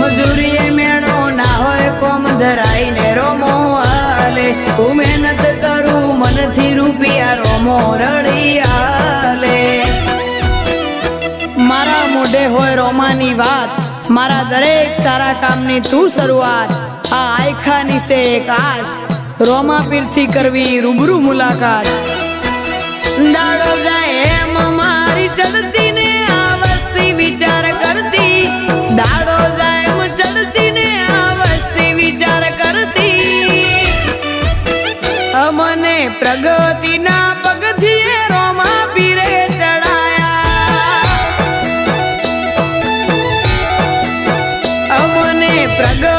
મજૂરીએ મેળો ના હોય કોમ ધરાઈને રોમો હાલે હું મહેનત કરું મનથી રૂપિયા રોમો રડી હાલે મારા મોઢે હોય રોમાની વાત મારા દરેક સારા કામની તું શરૂઆત આ આયખાની છે એક આશ રોમા પીરથી કરવી રૂબરૂ મુલાકાત દાડો જાય એમ મારી ચડતી ને આ વસ્તી વિચાર કરતી દાડો જાય એમ ચડતી ને આ વસ્તી વિચાર કરતી અમને પ્રગતિના પગથિયે રોમા પીરે ચડાયા અમને પ્રગતિ